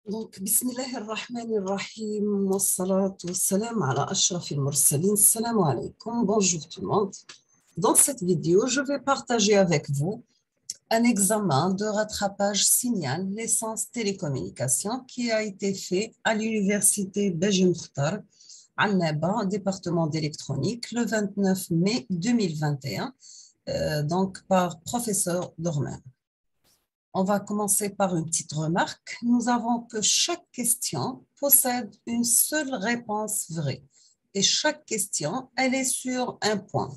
Donc, Bismillah ar-Rahman ar-Rahim, wa salatu wa salam ala ashraf al-mursalin, salam alaykum, bonjour tout le monde. Dans cette vidéo, je vais partager avec vous un examen de rattrapage signal licence télécommunication qui a été fait à l'université Beji Mkhtar, Annaba, département d'électronique, le 29 mai 2021, donc par professeur Dorman. On va commencer par une petite remarque. Nous avons que chaque question possède une seule réponse vraie. Et chaque question, elle est sur un point.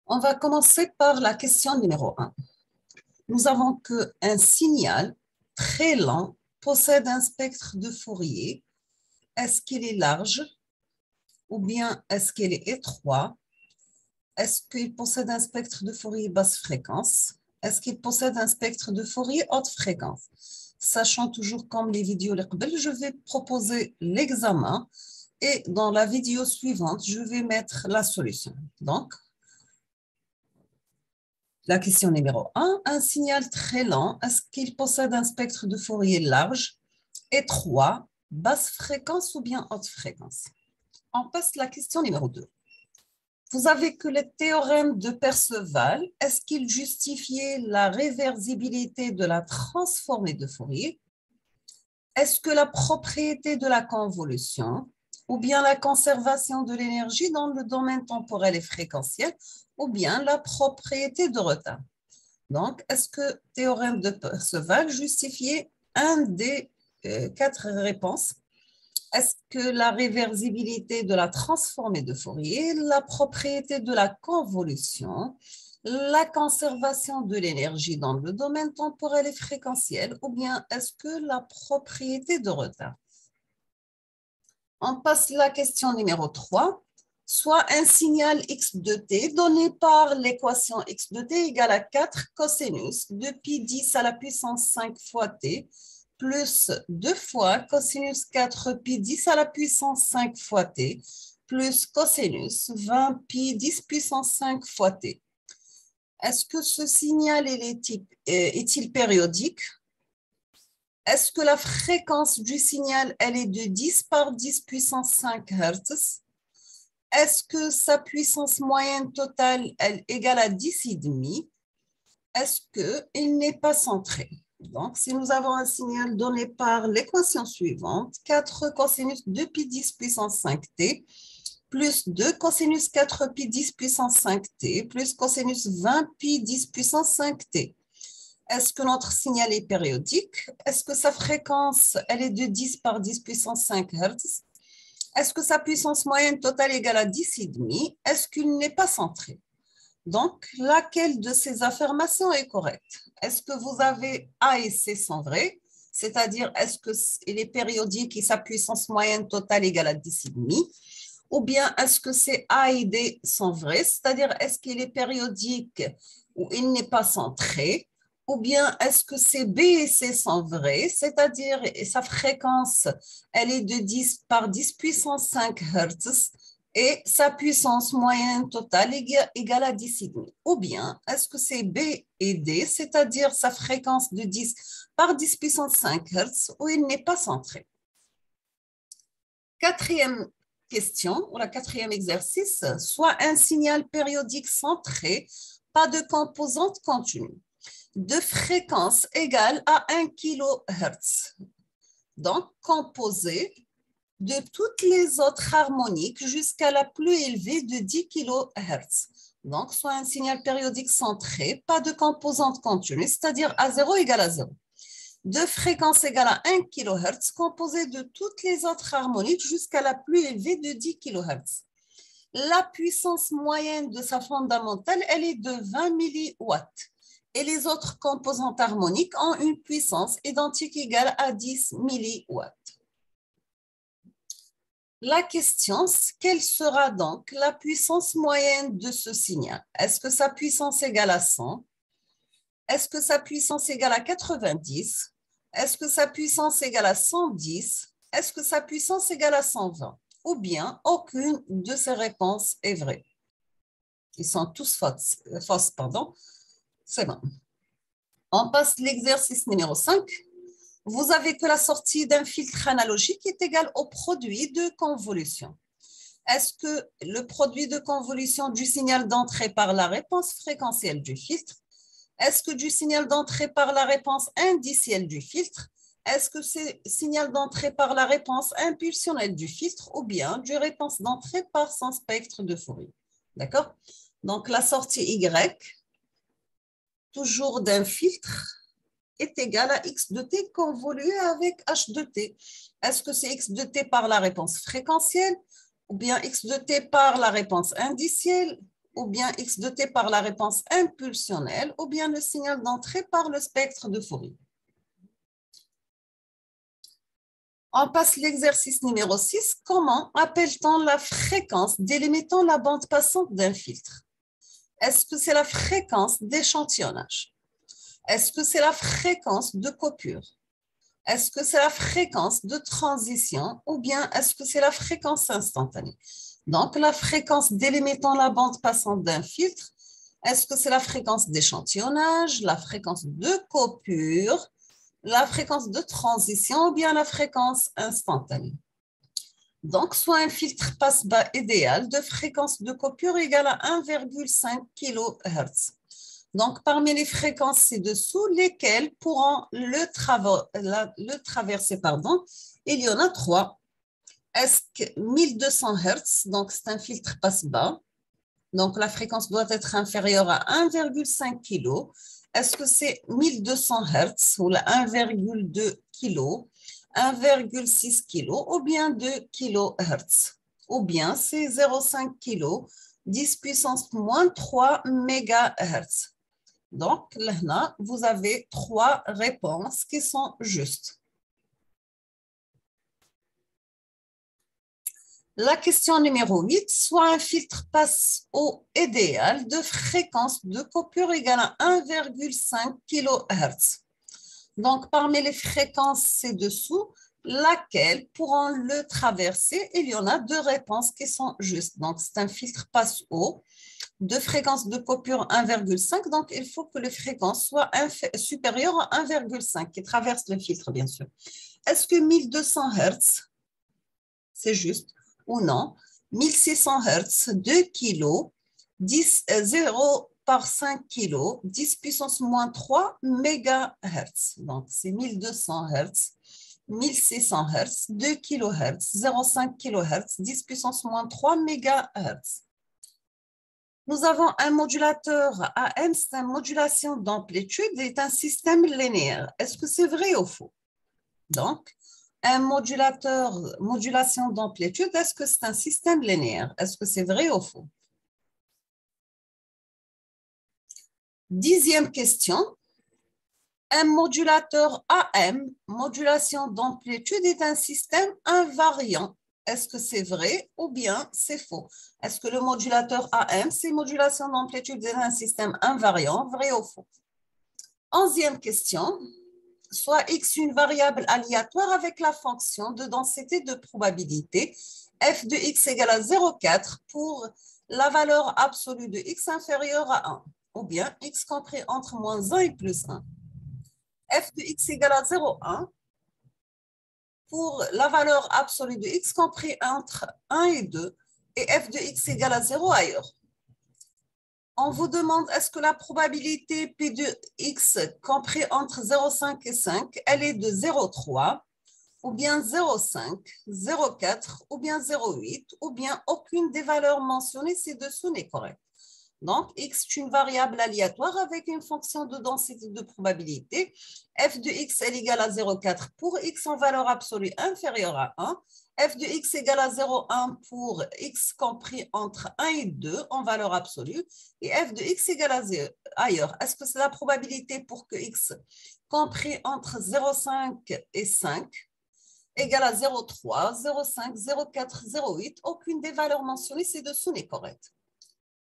On va commencer par la question numéro 1. Nous avons qu'un signal très lent possède un spectre de Fourier. Est-ce qu'il est large ou bien est-ce qu'il est étroit? Est-ce qu'il possède un spectre de Fourier basse fréquence? Est-ce qu'il possède un spectre de Fourier haute fréquence? Sachant toujours comme les vidéos, je vais proposer l'examen et dans la vidéo suivante, je vais mettre la solution. Donc, la question numéro 1, un signal très lent, est-ce qu'il possède un spectre de Fourier large, étroit, basse fréquence ou bien haute fréquence? On passe à la question numéro 2. Vous avez que le théorème de Perceval, est-ce qu'il justifiait la réversibilité de la transformée de Fourier? Est-ce que la propriété de la convolution ou bien la conservation de l'énergie dans le domaine temporel et fréquentiel ou bien la propriété de retard? Donc, est-ce que le théorème de Perceval justifiait un des quatre réponses? Est-ce que la réversibilité de la transformée de Fourier, la propriété de la convolution, la conservation de l'énergie dans le domaine temporel et fréquentiel, ou bien est-ce que la propriété de retard? On passe à la question numéro 3. Soit un signal x de t donné par l'équation x de t égale à 4 cosinus de pi 10 à la puissance 5 fois t plus 2 fois cosinus 4 pi 10 à la puissance 5 fois t plus cosinus 20 pi 10 puissance 5 fois t. Est-ce que ce signal est-il périodique? Est-ce que la fréquence du signal elle est de 10 par 10 puissance 5 Hz? Est-ce que sa puissance moyenne totale elle égale à 10,5? Est-ce qu'il n'est pas centré? Donc, si nous avons un signal donné par l'équation suivante, 4 cosinus 2 pi 10 puissance 5t plus 2 cosinus 4 pi 10 puissance 5t plus cosinus 20 pi 10 puissance 5t. Est-ce que notre signal est périodique? Est-ce que sa fréquence elle est de 10 par 10 puissance 5 Hz? Est-ce que sa puissance moyenne totale égale à 10,5? Est-ce qu'il n'est pas centré? Donc, laquelle de ces affirmations est correcte? Est-ce que vous avez A et C sont vraies? C'est-à-dire, est-ce qu'il est périodique et sa puissance moyenne totale égale à 10,5? Ou bien, est-ce que c'est A et D sont vraies? C'est-à-dire, est-ce qu'il est périodique ou il n'est pas centré? Ou bien, est-ce que c'est B et C sont vraies? C'est-à-dire, sa fréquence, elle est de 10 par 10 puissance 5 Hz et sa puissance moyenne totale égale à 10,5. Ou bien, est-ce que c'est B et D, c'est-à-dire sa fréquence de 10 par 10 puissance 5 Hz, où il n'est pas centré? Quatrième question, ou la quatrième exercice, soit un signal périodique centré, pas de composante continue, de fréquence égale à 1 kHz. Donc, composé de toutes les autres harmoniques jusqu'à la plus élevée de 10 kHz. Donc, soit un signal périodique centré, pas de composante continue, c'est-à-dire A0 égale à 0. De fréquence égale à 1 kHz, composé de toutes les autres harmoniques jusqu'à la plus élevée de 10 kHz. La puissance moyenne de sa fondamentale, elle est de 20 milliwatts. Et les autres composantes harmoniques ont une puissance identique égale à 10 milliwatts. La question, quelle sera donc la puissance moyenne de ce signal? Est-ce que sa puissance égale à 100? Est-ce que sa puissance égale à 90? Est-ce que sa puissance égale à 110? Est-ce que sa puissance égale à 120? Ou bien aucune de ces réponses est vraie. Ils sont tous fausses, pardon. C'est bon. On passe à l'exercice numéro 5. vous avez que la sortie d'un filtre analogique est égale au produit de convolution. Est-ce que le produit de convolution du signal d'entrée par la réponse fréquentielle du filtre, est-ce que du signal d'entrée par la réponse indicielle du filtre, est-ce que c'est signal d'entrée par la réponse impulsionnelle du filtre ou bien du réponse d'entrée par son spectre de Fourier? D'accord? Donc, la sortie Y, toujours d'un filtre, est égale à x de t convolué avec h de t. Est-ce que c'est x de t par la réponse fréquentielle ou bien x de t par la réponse indicielle ou bien x de t par la réponse impulsionnelle ou bien le signal d'entrée par le spectre de Fourier? On passe l'exercice numéro 6. Comment appelle-t-on la fréquence délimitant la bande passante d'un filtre? Est-ce que c'est la fréquence d'échantillonnage? Est-ce que c'est la fréquence de coupure? Est-ce que c'est la fréquence de transition ou bien est-ce que c'est la fréquence instantanée? Donc, la fréquence délimitant la bande passante d'un filtre, est-ce que c'est la fréquence d'échantillonnage, la fréquence de coupure, la fréquence de transition ou bien la fréquence instantanée? Donc, soit un filtre passe-bas idéal de fréquence de coupure égale à 1,5 kHz. Donc, parmi les fréquences ci-dessous, lesquelles pourront le traverser, il y en a 3. Est-ce que 1200 Hz, donc c'est un filtre passe-bas, donc la fréquence doit être inférieure à 1,5 kg. Est-ce que c'est 1200 Hz ou 1,2 kg, 1,6 kg ou bien 2 kHz? Ou bien c'est 0,5 kg, 10 puissance moins 3 MHz. Donc, là, vous avez 3 réponses qui sont justes. La question numéro 8, soit un filtre passe au idéal de fréquence de coupure égale à 1,5 kHz. Donc, parmi les fréquences ci-dessous, laquelle pourront le traverser? Il y en a 2 réponses qui sont justes. Donc, c'est un filtre passe haut de fréquence de coupure 1,5. Donc, il faut que les fréquences soient supérieures à 1,5 qui traverse le filtre, bien sûr. Est-ce que 1200 Hz, c'est juste ou non? 1600 Hz, 2 kg, 0 par 5 kg, 10 puissance moins 3 MHz. Donc, c'est 1200 Hz, 1600 Hz, 2 kHz, 0,5 kHz, 10 puissance moins 3 MHz. Nous avons un modulateur AM, c'est une modulation d'amplitude, est un système linéaire. Est-ce que c'est vrai ou faux? Donc, un modulateur, modulation d'amplitude, est-ce que c'est un système linéaire? Est-ce que c'est vrai ou faux? 10e question. Un modulateur AM, modulation d'amplitude, est un système invariant. Est-ce que c'est vrai ou bien c'est faux? Est-ce que le modulateur AM, c'est modulation d'amplitude est un système invariant, vrai ou faux? 11e question. Soit X une variable aléatoire avec la fonction de densité de probabilité f de x égale à 0,4 pour la valeur absolue de x inférieure à 1, ou bien x compris entre moins 1 et plus 1. F de x égale à 0,1 pour la valeur absolue de x compris entre 1 et 2 et f de x égale à 0 ailleurs. On vous demande est-ce que la probabilité P de x compris entre 0,5 et 5, elle est de 0,3 ou bien 0,5, 0,4 ou bien 0,8 ou bien aucune des valeurs mentionnées ci-dessous n'est correcte. Donc, x est une variable aléatoire avec une fonction de densité de probabilité. F de x est égal à 0,4 pour x en valeur absolue inférieure à 1. F de x égale à 0,1 pour x compris entre 1 et 2 en valeur absolue. Et f de x égale à 0 ailleurs. Est-ce que c'est la probabilité pour que x compris entre 0,5 et 5 égale à 0,3, 0,5, 0,4, 0,8? Aucune des valeurs mentionnées ci-dessous n'est correcte.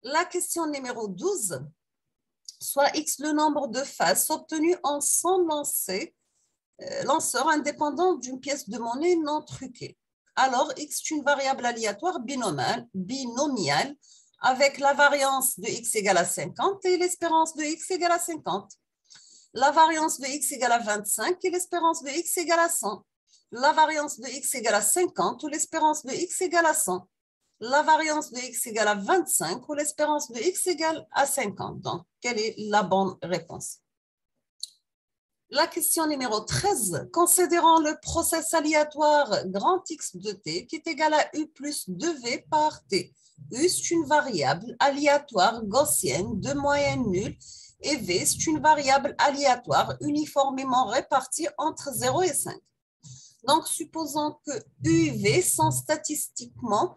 La question numéro 12, soit x le nombre de faces obtenues en son lanceur indépendant d'une pièce de monnaie non truquée. Alors, x est une variable aléatoire binomiale avec la variance de x égale à 50 et l'espérance de x égale à 50. La variance de x égale à 25 et l'espérance de x égale à 100. La variance de x égale à 50 ou l'espérance de x égale à 100. La variance de x égale à 25 ou l'espérance de x égale à 50. Donc, quelle est la bonne réponse? La question numéro 13. Considérant le process aléatoire grand X de t qui est égal à U plus 2V par t. U, c'est une variable aléatoire gaussienne de moyenne nulle et V, c'est une variable aléatoire uniformément répartie entre 0 et 5. Donc, supposons que U et V sont statistiquement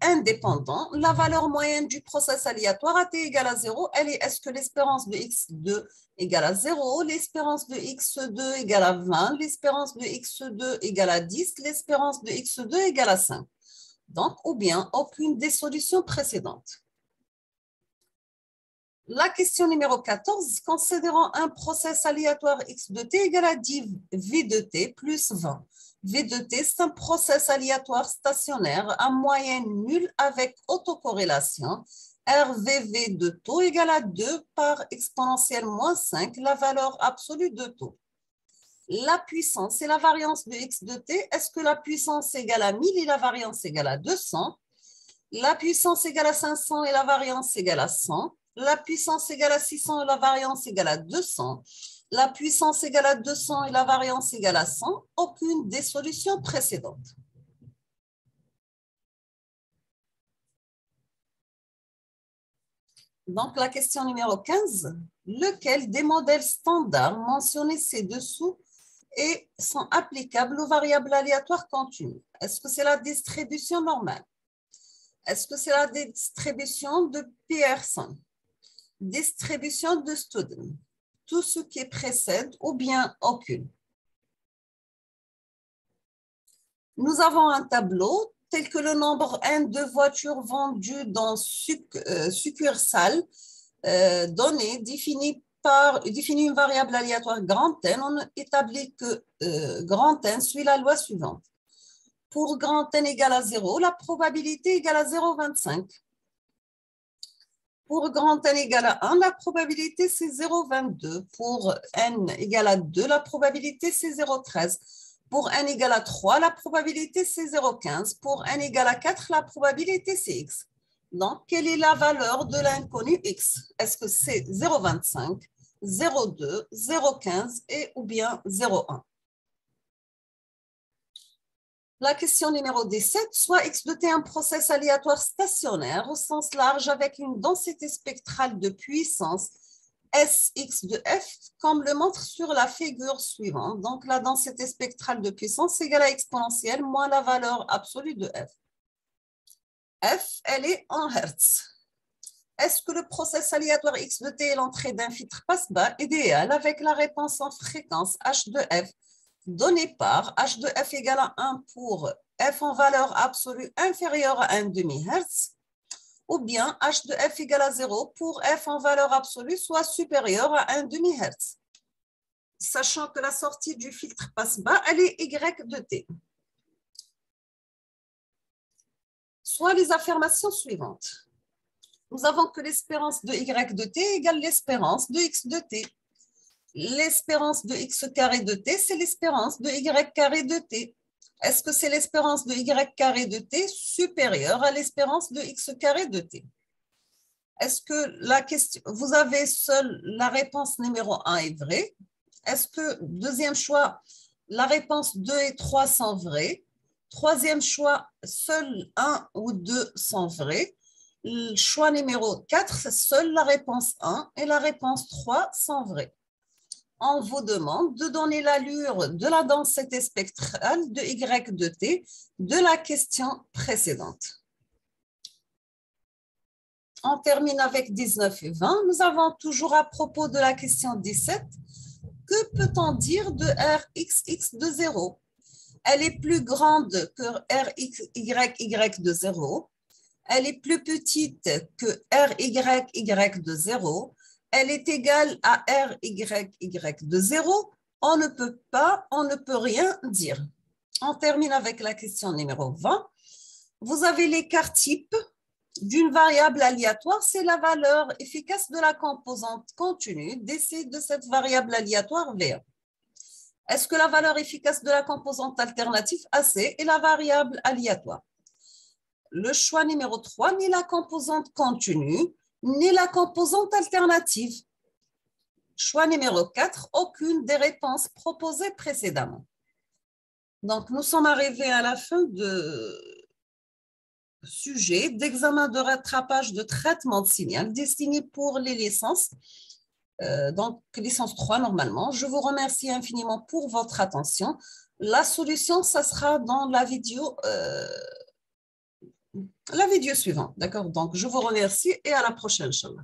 indépendants. La valeur moyenne du process aléatoire à t égale à 0, elle est, est-ce que l'espérance de x2 égale à 0, l'espérance de x2 égale à 20, l'espérance de x2 égale à 10, l'espérance de x2 égale à 5. Donc, ou bien aucune des solutions précédentes. La question numéro 14, considérant un process aléatoire x de t égale à 10 v de t plus 20. V de t, c'est un process aléatoire stationnaire à moyenne nulle avec autocorrélation. RVV de taux égale à 2 par exponentielle moins 5, la valeur absolue de taux. La puissance et la variance de x de t, est-ce que la puissance égale à 1000 et la variance égale à 200? La puissance égale à 500 et la variance égale à 100. La puissance égale à 600 et la variance égale à 200. La puissance égale à 200 et la variance égale à 100. Aucune des solutions précédentes. Donc, la question numéro 15. Lequel des modèles standards mentionnés ci-dessous et sont applicables aux variables aléatoires continues? Est-ce que c'est la distribution normale? Est-ce que c'est la distribution de Pearson? Distribution de Student? Tout ce qui précède ou bien aucune? Nous avons un tableau tel que le nombre n de voitures vendues dans succursale donné défini une variable aléatoire grand N. On établit que grand N suit la loi suivante. Pour grand N égale à 0, la probabilité égale à 0,25. Pour grand N égale à 1, la probabilité c'est 0,22. Pour N égale à 2, la probabilité c'est 0,13. Pour N égale à 3, la probabilité c'est 0,15. Pour N égale à 4, la probabilité c'est X. Donc, quelle est la valeur de l'inconnu X? Est-ce que c'est 0,25, 0,2, 0,15 et ou bien 0,1? La question numéro 17, soit X de t un process aléatoire stationnaire au sens large avec une densité spectrale de puissance Sx de f, comme le montre sur la figure suivante. Donc, la densité spectrale de puissance égale à exponentielle moins la valeur absolue de f. F, elle est en Hertz. Est-ce que le process aléatoire X de t et l'entrée d'un filtre passe-bas idéal avec la réponse en fréquence H de f donné par H de f égale à 1 pour f en valeur absolue inférieure à 1 demi-Hertz, ou bien H de f égale à 0 pour f en valeur absolue soit supérieure à 1 demi-Hertz, sachant que la sortie du filtre passe-bas, elle est Y de t. Soit les affirmations suivantes. Nous avons que l'espérance de Y de t égale l'espérance de X de t. L'espérance de x carré de t, c'est l'espérance de y carré de t. Est-ce que c'est l'espérance de y carré de t supérieure à l'espérance de x carré de t? Est-ce que la question, vous avez seule la réponse numéro 1 est vraie? Est-ce que, deuxième choix, la réponse 2 et 3 sont vraies? Troisième choix, seuls 1 ou 2 sont vrais. Le choix numéro 4, seule la réponse 1 et la réponse 3 sont vraies. On vous demande de donner l'allure de la densité spectrale de Y de t de la question précédente. On termine avec 19 et 20. Nous avons toujours à propos de la question 17. Que peut-on dire de Rxx de 0? Elle est plus grande que Ryy de 0. Elle est plus petite que Ryy de 0. Elle est égale à Ryy de 0, on ne peut rien dire. On termine avec la question numéro 20. Vous avez l'écart type d'une variable aléatoire, c'est la valeur efficace de la composante continue de cette variable aléatoire V1. Est-ce que la valeur efficace de la composante alternative AC est la variable aléatoire? Le choix numéro 3, ni la composante continue, ni la composante alternative. Choix numéro 4, aucune des réponses proposées précédemment. Donc, nous sommes arrivés à la fin de sujet d'examen de rattrapage de traitement de signal destiné pour les licences, donc licence 3 normalement. Je vous remercie infiniment pour votre attention. La solution, ça sera dans la vidéo suivante. D'accord? Donc, je vous remercie et à la prochaine, Inch'Allah.